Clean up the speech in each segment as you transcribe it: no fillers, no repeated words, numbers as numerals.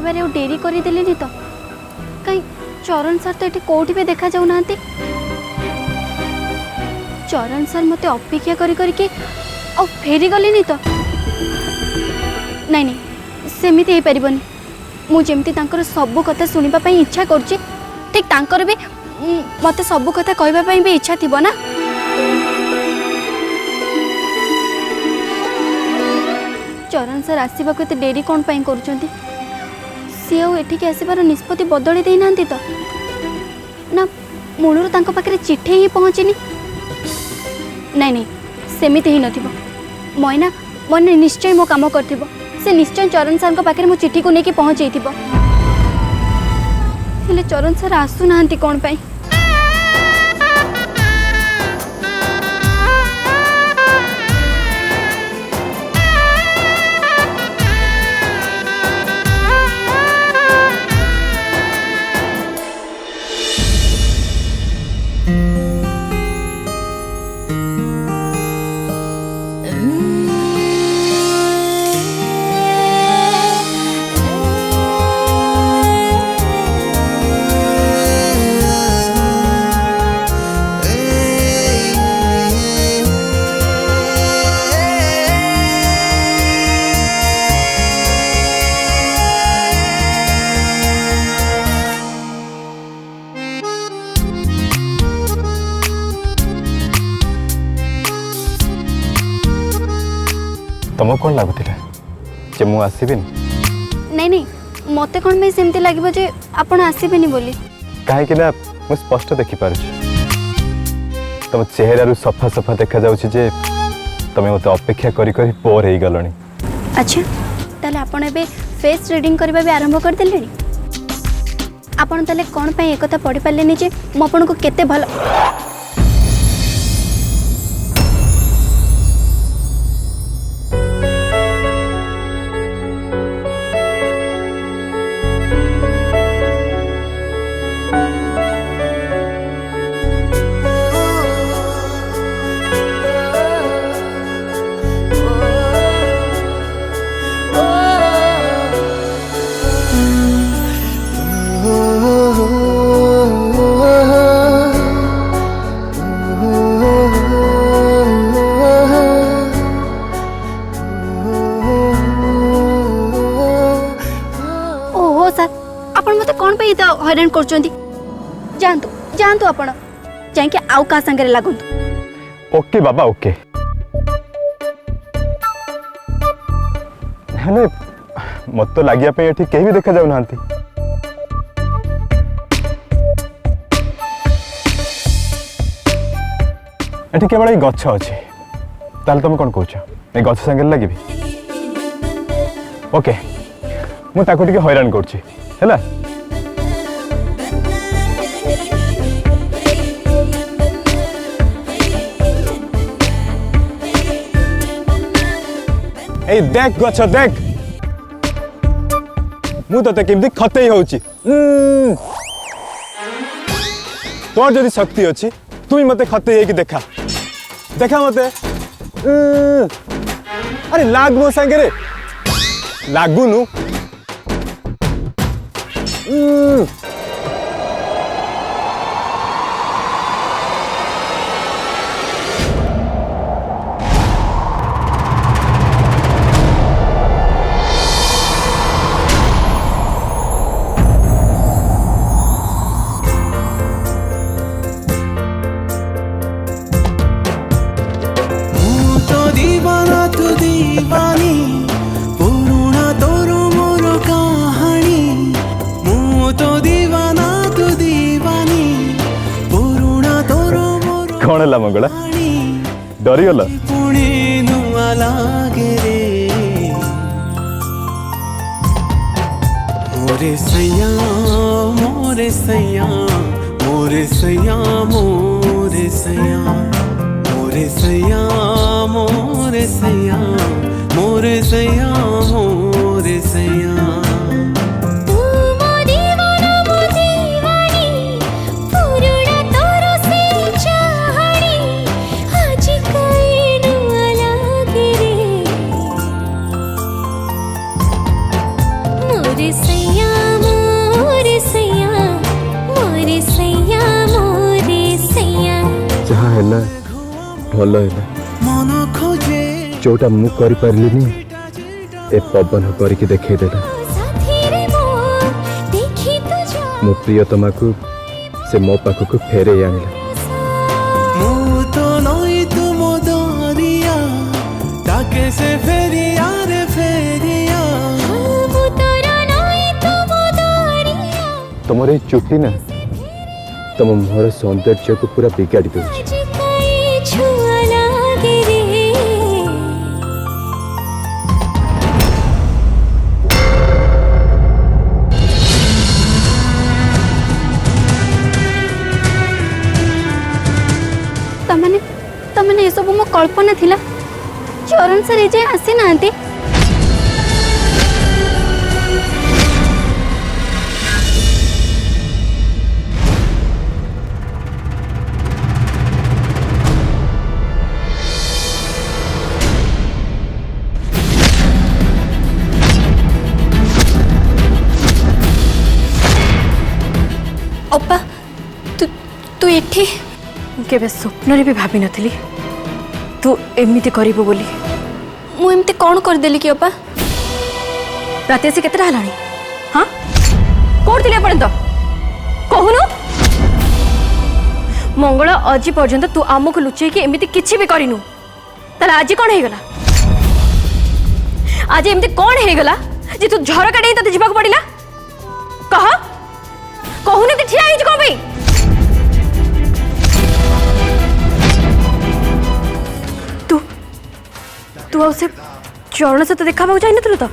कहबारे dairy करदेली तो कहीं चरण सर तो ये कौटी भी देखा जाऊ ना चरण सर मत अपेक्षा करके फेरी गले तो नहीं सेमिति हो पारनी मुझे सबू कथा शुणापी इच्छा करुच्ची ठीक तांकर भी मत सबू कथा कहवाई भी इच्छा थी ना चरण सर आसवा को डेरी कौन पाई करुँच सी आठिक आसबार निष्पत्ति बदली देना तो ना मूलर पाखे चिट्ठी ही पहुँचनी नहीं सेमिति ही नथिबो मैना मन निश्चय मो काम करथिबो से निश्चय चरण सर पाखे मो चिट्ठी को लेकिन पहुँचे हेले चरण सर आसु नाहंती कौन पाई तुमको कौन लगुला जे मु आसबिन नहीं मत कौन में सेमती लगे जे आपण आसबेनी बोली कहीं मु स्पष्ट देखिपार तुम चेहरा सफा सफा देखा जाउछि जे तुम मत अपेक्षा करी करी बोर हो गलनी अच्छा ताले आपण एबे फेस रीडिंग करबा भी आरंभ कर देलेनी आपण ताले कौन पे एक कथा पढ़ी पालेनी जे मो आपण को केते भलो हैरान कर जानतु जानतु आपण जाके आउ का संगे लागंतु ओके बाबा ओके हेले मत तो लागिया पे एठी केही भी देखा जाउ नांती एठी केवल गछ अछि ताल तुम कोन कहछ ए गछ संगे लागिबी ओके मु ताको टिके हैरान करछि हैला ए देख गछ देख मु तो केमती खतई होउची तोर जदि शक्ति अछि तुम मते खतई कि देखा देखा मते अरे लाग मो संगे रे लागुनु कौन है मंगला डरीगल मोरे सैया मोरे सैया मोरे सैया मोरे सैया मोरे सैया मोरे सैया मोरे सैया मोरे सैया मोरे सैया मोरे सैया मोरे सैया मोरे सैया जहाँ है भल है मन खोजे जोटा मु कर पारलिनी ए पवन करके देखई देला साथीरे मो देखी तू जा मो प्रियतमा को से मो पाखक फेरे आनिला मु तो नई तुम दरिया ताके से फेरिया रे फेरिया वो तोरा नई तू मोदरिया तुमरे चुट्टी ना तुम मोर सौंदर्य को पूरा बिगाड़ी दो आज कई छुआ लागे रे तमने ये सब मो कल्पना थिला चरण सर ए आसी नांती अप्पा तू एठी केबे स्वप्न भी भाभी नथिली तू एमती करिबो बोली मु एमती कौन कर देली कि अप्पा रात से केतरा हलाणी हां कोड थिले पर्यंत कहूनु मंगल आज पर्यंत तू आमको लुचै कि एमती किछि भी करिनु तले आज कोन हे गला आज एमती कोन हे गला जे तू झरका डे तते जिबाक पडिला कह कहूनु कि ठिया हिज को भाई तू आ से चरण सहित देखा जाई नथुल तो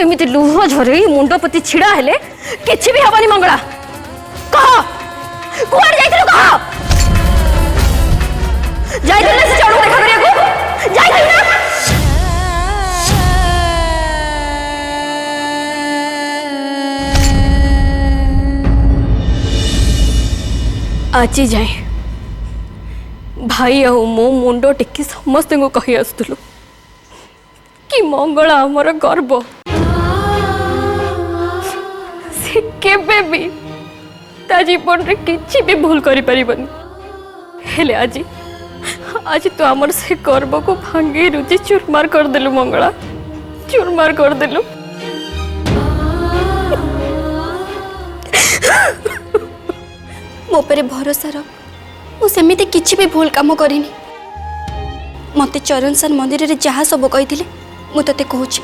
एमती लुह झरे मुंड पति छिड़ा हेले किछि भी हबनी मंगला कह कुआर जाइथिलु कह जाइथिलु से चरण देखा करिया को जाइथिलु ना आज जाए भाई आओ मो मुंड टेकी समस्त को कही आसुलु कि मंगला आमर गर्व से केबे भी ता जीवन रे किछि भी भूल करि परिबनी हेले आज आज तो आमर से गर्व को भांगे रुचि चूरमार कर देलु मंगला चूरमार कर देलु मो पे भरोसा रख मु सेमिति किछि भी भूल काम करिनी मते चरण सर मंदिर रे जहा सब कहिथिले मु तते कहूछि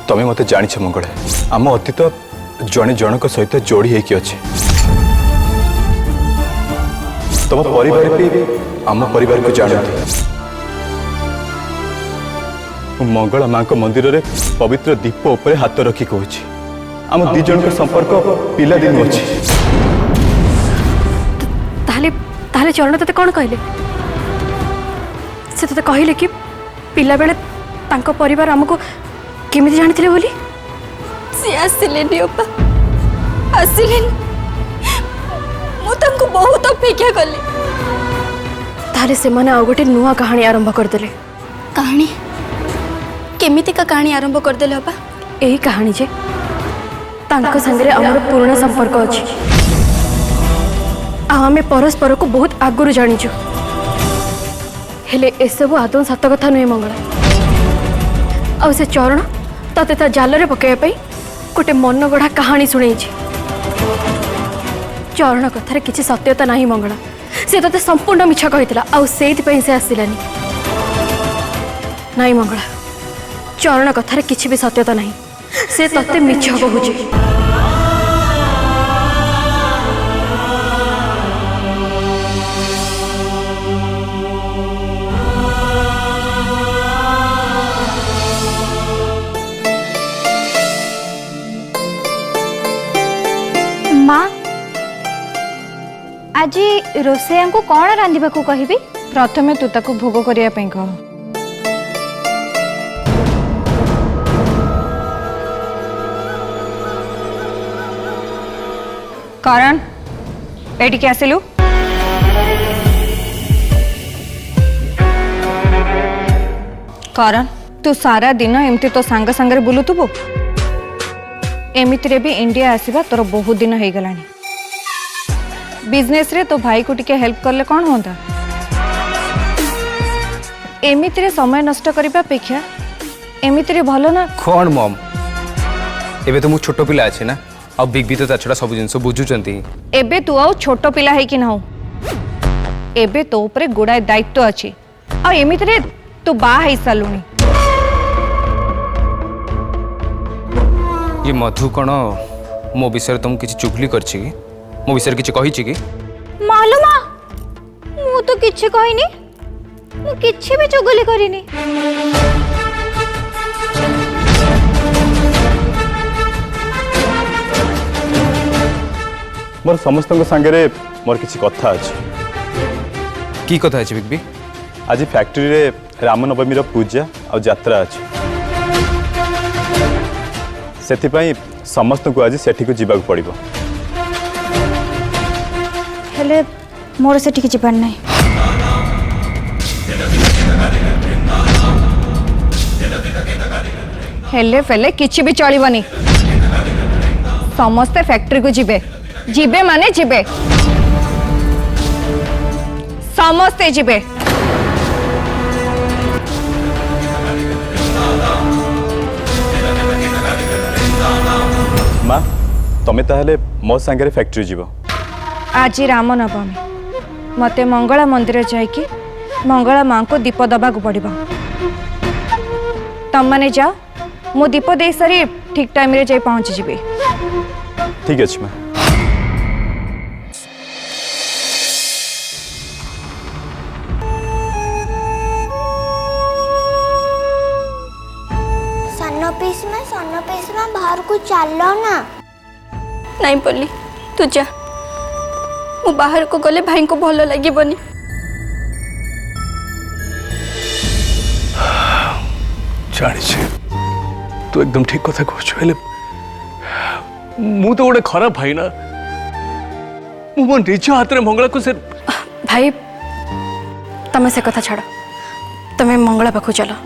तमें मते जानिछ मंगल आम अतीत जने जनक सहित जोड़ी हेकी अछि तुम परिवार भी आम परिवार को जानते मंगला माँ मंदिर रे पवित्र दीप उपरे हाथ रखी कहूँ आम दी जन का संपर्क पिला दिन अच्छी ताले चरण तते कौन कहले से तते कहले कि पिला बेले तांको परिवार हमको केमिति जानिथिले बोली से आसिलेनी ओपा आसिलेनी मु तंको बहुत अपेक्षा कली ताले से माने आ गोटे नुआ कहानी आरंभ कर देले कहानी केमिति का कहानी आरंभ कर देले ओपा यही कहानी जे तांको संगरे हमर पुराना संपर्क अछि आ हमें परस्पर को बहुत आगुरु जानिछु हेले ए सब आदौ सत कथा नुहे मंगला आ से चरण तते ता जाल रे पकाया पई गोटे मन गढ़ा कहानी सुनै छी चरण कथार किसी सत्यता नहीं मंगला से तते संपूर्ण मिछ कहितला आ सेति पई से आसिलानी नहीं मंगला चरण कथार किसी भी सत्यता नहीं से तते मिछ कहूची माँ आज रोसैया को कौन रांधिबा को कहिबी प्रथमे तू ताको भोग करिया कह करण एटी के आसिलु करण तू सारा दिन एमती तो सांग सांगे बुलुतुबु एमितिरे भी इंडिया आसीबा तोर बहुत दिन हो गलानी बिजनेस रे तो भाई को टिके हेल्प करले कौन होता एमितिरे समय नष्ट करबा अपेक्षा एमितिरे भलो ना कौन मम एबे तो मु छोट पिला अछि ना आ बिग भी तो ता छड़ा सब जिंस बुझुचंती एबे तू आउ छोट पिला है कि ना हो एबे तो ऊपर गुड़ाए दायित्व अच्छी आ एमितिरे तू बा है सालुनी ये मधु कौन मो विषय तुम किसी चुगली करछि कि मो विषय किसी कहिछि कि मालूमा मु तो किछि कहिनी मु किछि भी चुगली करिनी मोर समस्त सांगे मोर किसी कथा अच्छी की कथा अछि बिग बी आज फैक्ट्री रे रामनवमी पूजा और यात्रा अच्छी से समस्त को आज सेठी को जीवा पड़ो हेले मोर से ठीक जीवार नहीं हेले फेले किछि भी चलिबनी समस्ते फैक्ट्री को जिबे जिबे माने जिबे समस्ते जिबे माँ तमें ताहले मो सांगे फैक्ट्री जीव आज रामनवमी मते मंगला मंदिर जाइकी मंगला माँ को दीप दबा को पड़ो तम मैंने जाओ मु दीप दे सारी ठीक टाइम रे जाई पहुंची जीबे ठीक अच्छे माँ सन पीस में बाहर को चलो ना नहीं पल्ली तू जा मु बाहर को गले भाई को भल लगिबनी जानी तू एकदम ठीक कथा कहु मु तो गोटे खराब भाई ना मु मो निज हाथ में मंगला को से भाई तमे से कथा छाड़ तमे मंगला पाखु चलो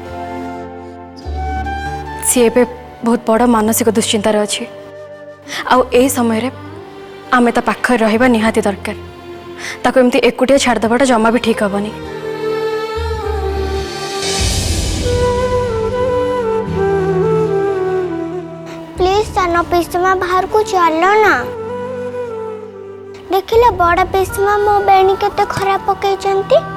सी ए बहुत बड़ मानसिक दुश्चिंतार अच्छी आउ ए समय रे आमे ता पाखर रहिबा निहाती दरकार ताको एमती एकुटिया छाड़ दबाटा जमा भी ठीक हबनी प्लीज सन पीस में बाहर को चलो ना देखिले बड़ा पीस में मो बेणी केते खराब पकईचंती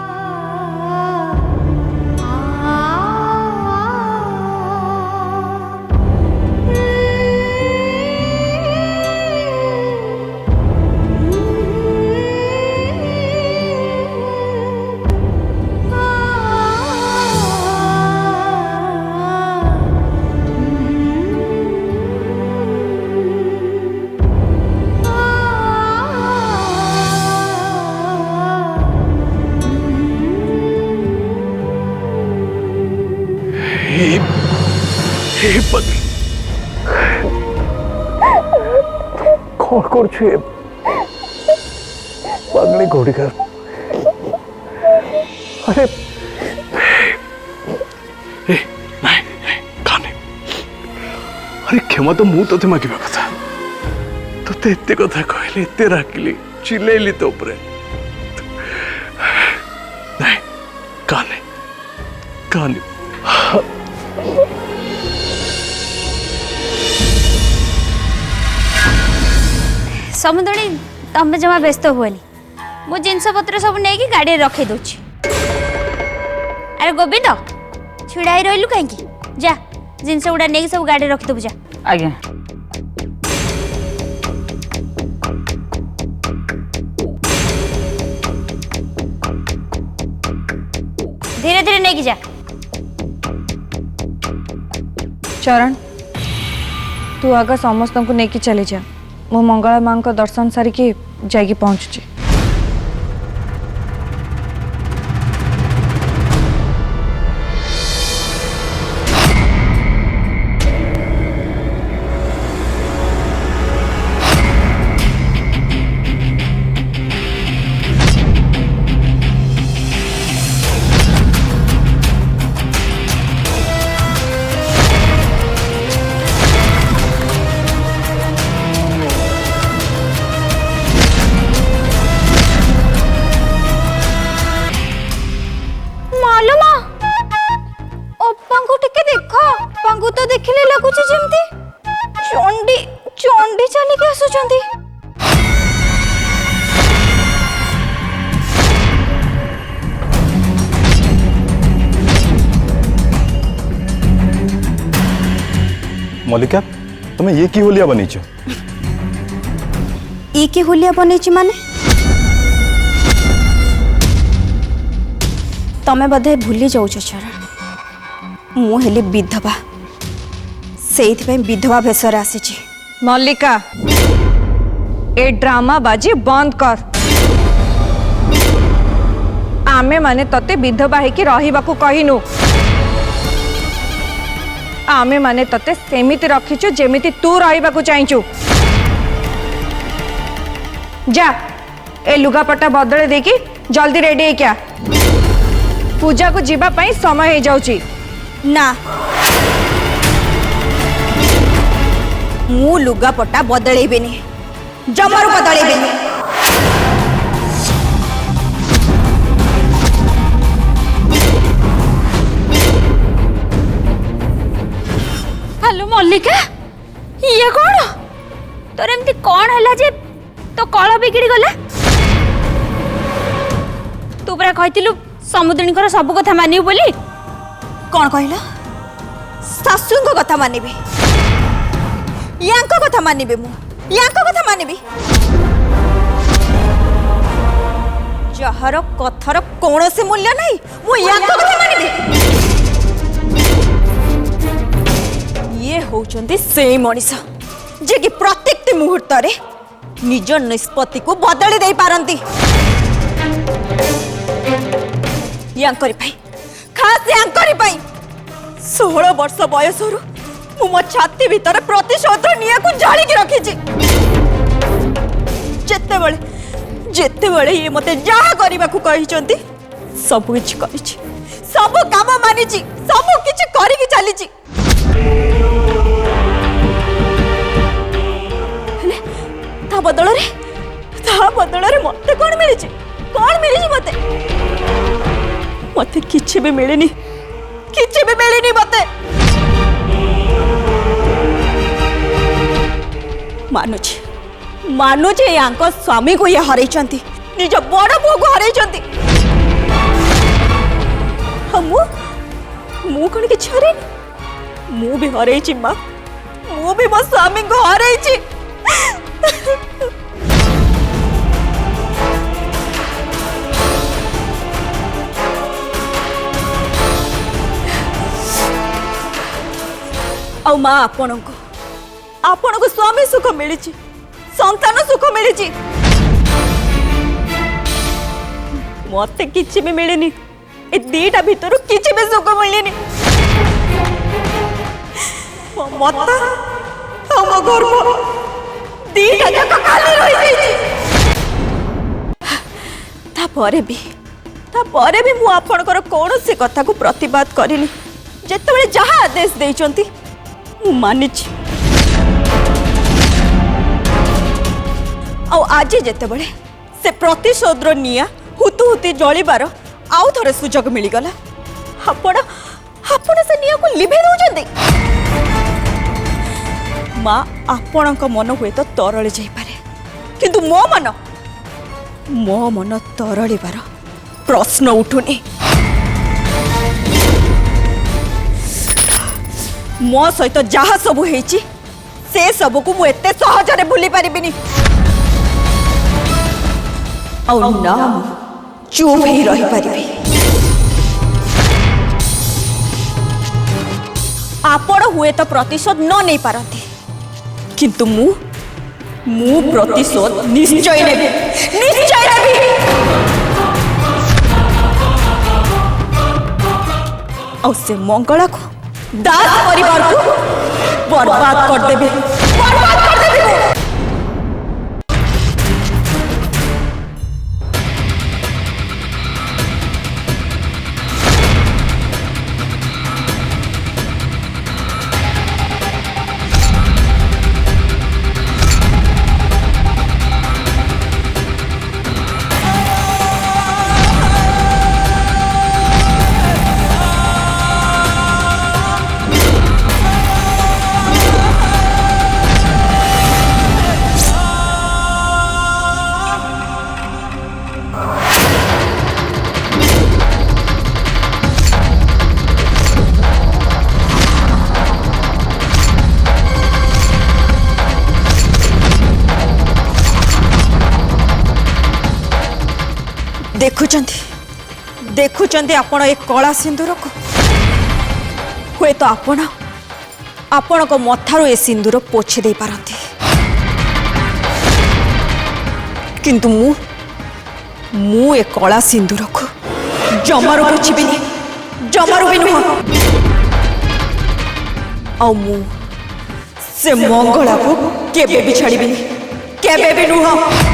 कौन कर पगली घोड़ीकार अरे अरे क्षमा तो मु ते मागिबा कथा तो एते कथा कहले एते राखिली चिल्लेली तो ऊपर नहीं काने काने समुद्री तमें जमा व्यस्त हुएनि मु जिनस पत्र सब नहीं गाड़ी रखे दूची अरे गोविंद छिड़ा ही रही कहीं जा जिनस गुड़ा नहीं सब गाड़ी रखिदेबु जा आज्ञा धीरे धीरे नहीं जा चरण तू आगे समस्त को लेकिन चली जा मु मंगला माँ को दर्शन सारिकी जाइकी पहुँचुची ଯେମିତି ଚଣ୍ଡୀ ଚଣ୍ଡୀ ଚାଲିକି ଆସୁଛନ୍ତି। मल्लिका तुम्हें ये की होलिया बनीच? ई की होलिया बनैछि माने तमे बधे भूली जाउछ चरण मु हेली विधवा सेइथि विधवा भेषर आसीछि। मल्लिका ए ड्रामा बाजी बंद कर। आमे माने तते विधवा हेकी रहिबाकू कहिनु। आमे माने तते सेमिति रखिछु जेमिति तू रहिबाकू चाहिचु। जा ए लुगापटा बदले देकी जल्दी रेडी है क्या? पूजा को जीवा पाई समय हो जाउची। ना मु लुगापटा बदलेबेनी जमारू बदलेबेनी। हेलो मल्लिका ये कौन तोर एमती कौन है जे तो कल बिगड़ी गला? तू परा कहतिलु समुद्रणी सब कथा मानिबु बोली। कौन कहला? सासू को कथा मानिबी यांको कथा मानिबी मु यांको कथा मानिबी। जहर कथर कौन से मूल्य नहीं मु यांको कथा मानिबी। ये होचंदी से मनीष जे कि प्रत्येक मुहूर्त रे निज निष्पत्ति को बदली दे पारंती। यांकरी पाई खास यांकरी पाई 16 वर्ष बयसरु मु मो छाती भीतर प्रतिशोध निया को जाली के रखी छी। जेते बळे ये मते जहा करबा को कहि चंती सब कुछ करि छी सब काम मानि छी सब कुछ करि के चली छी। ता बदल रे मते कौन मिली मते किछि भी मिलेनी मते। मानुची यांको स्वामी को ये हरई चंती निज बड़ पुओ को हरई चंती। मु कौन कि हरई मु भी हरई छी मां मु भी मो स्वामी को हरई छी। आ मां आपण को स्वामी सुख मिली संतान सुख मिली मते किछि भी मिलेनी ए दीटा भीतर किछि भी सुख मिलेनी। मत हम गर्भ दीटा जक खाली रही जाई। तापरे भी मु आपणकर कौन से कथा को प्रतिवाद करिनी। जेतेबेले जहा आदेश देइचंती मु मानिछि। आज जेतेबेले से प्रतिशोध निया हुतु हुति जलिबार आउ थरे सुजोग मिलीगला आपण से निया को लिभे दउचंती। मां आपण मन हुए तो तरली जाई पारे किंतु मो मन तरलिबार प्रश्न उठुनी। मो सहित जहा सबु हेची से सबु को मु एते सहजरे भूली पारिबिनी। और ना चुप ही रही पारिबी। आपण हुए तो प्रतिशोध न नहीं पारती किंतु मु प्रतिशोध निश्चय नेबी। और से मंगला को दास परिवार को बर्बाद कर देबे। देखुचंती आपण ए कला सिंदूर को हुए तो आपण को मथारू ए सिंदूर पोछि दे पारती किंतु मु ए कला सिंदूर को जमारू पोछिबिनी जमारू भी नुह आ से मंगला को केबे भी छाड़ीबिनी केबे भी नुह।